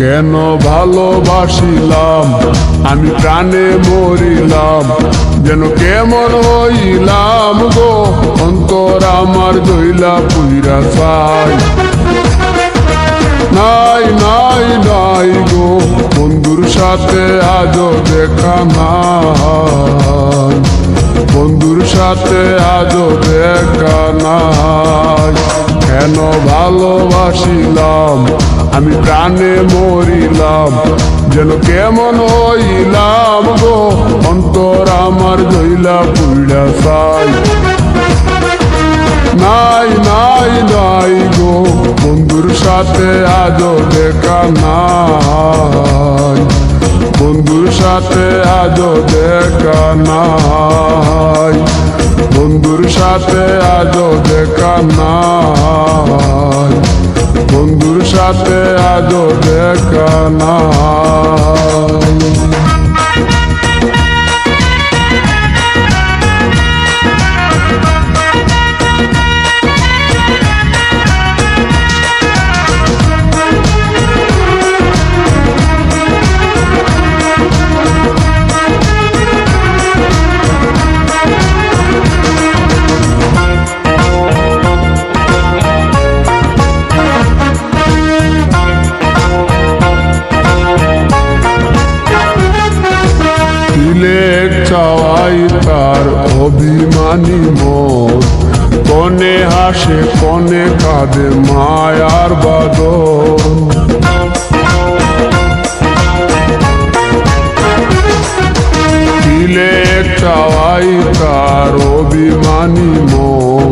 কেন ভালোবাসিলাম আমি প্রাণে মরিলাম, যেন কেমন হইলাম গো অন্তর আমার দইলা পুইরা চাই। নাই নাই নাই গো বন্ধুর সাথে আজও দেখা নাই, বন্ধুর সাথে আজও দেখা নাই। কেন ভালোবাসিলাম আমি প্রাণে মরিলাম, যেন কেমন হইলাম গো অন্তর আমার দইলা পুইরা চাই। নাই নাই নাই গো বন্ধুর সাথে আজও দেখা নাই, বন্ধুর সাথে আজও দেখা নাই, বন্ধুর সাথে আজও দেখা নাই, বন্ধুর সাথে আজও দেখা নাই। চাওয়াই তার অভিমানী মন, কনে হাসে কনে কাঁদে মায়ার বাদন। দিলে চাওয়াই তার অভিমানী মন,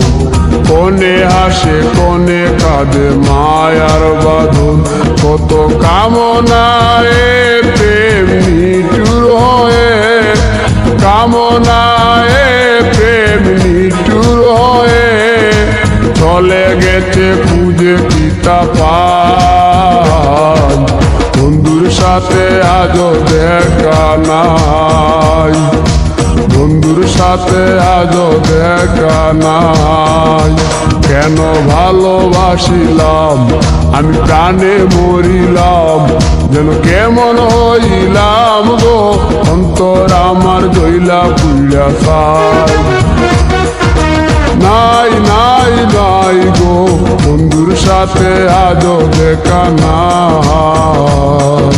কনে হাসে কনে কাঁদে মায়ার বাদন। কত কামনায় প্রেম নিঠুর হয়ে, কামনায় প্রেম নিঠুর হয়ে চলে গেছে খুঁজে পিতা পায়। বন্ধুর সাথে আজও দেখা নাই, বন্ধুর সাথে আজও দেখা নাই। কেন ভালোবাসিলাম আমি প্রাণে মরিলাম, যেন কেমন হইলাম গো অন্তর আমার দইলা পুইরা চাই। নাই নাই নাই গো বন্ধুর সাথে আজও দেখা নাই,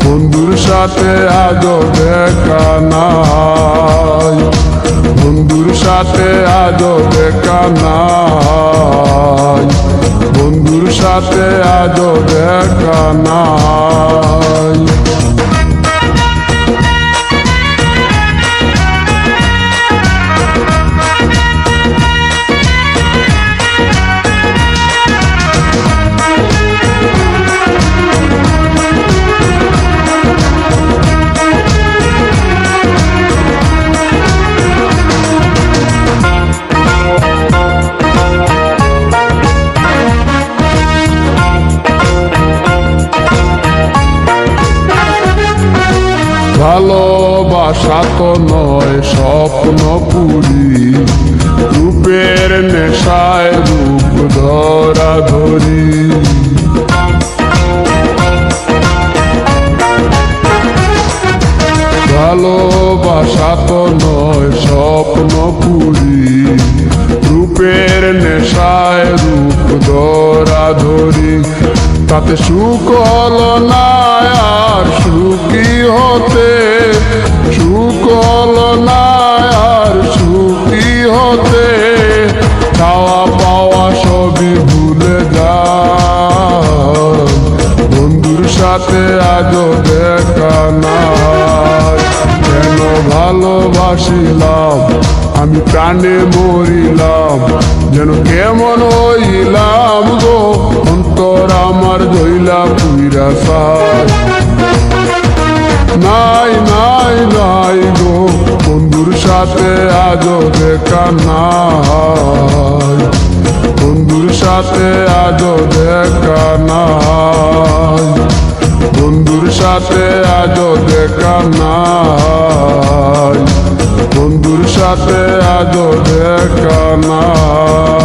বন্ধুর সাথে আজও দেখা নাই, বন্ধুর সাথে আজও দেখা নাই, বন্ধুর সাথে আজও দেখা নাই। ভালোবাসা তো নয় স্বপ্ন পুরি, রূপের নেশায় রূপ ধরা ধরি। ভালোবাসা তো নয় স্বপ্ন পুরি, রূপের নেশায় রূপ ধরা ধরি। তাতে সুখ হলো না আর সুখী হতে, সুখ হলো না আর সুখী হতে। চাওয়া পাওয়া সবই ভুলে যায়, বন্ধুর সাথে আজও দেখা নাই। কেন ভালোবাসিলাম আমি প্রাণে মরিলাম, যেন কেমন হইলাম গো অন্তর আমার দইলা পুইরা চাই। নাই নাই নাই গো বন্ধুর সাথে আজও দেখা নাই, বন্ধুর সাথে আজও দেখা নাই, বন্ধুর সাথে আজও দেখা নাই, বন্ধুর সাথে আজও দেখা নাই।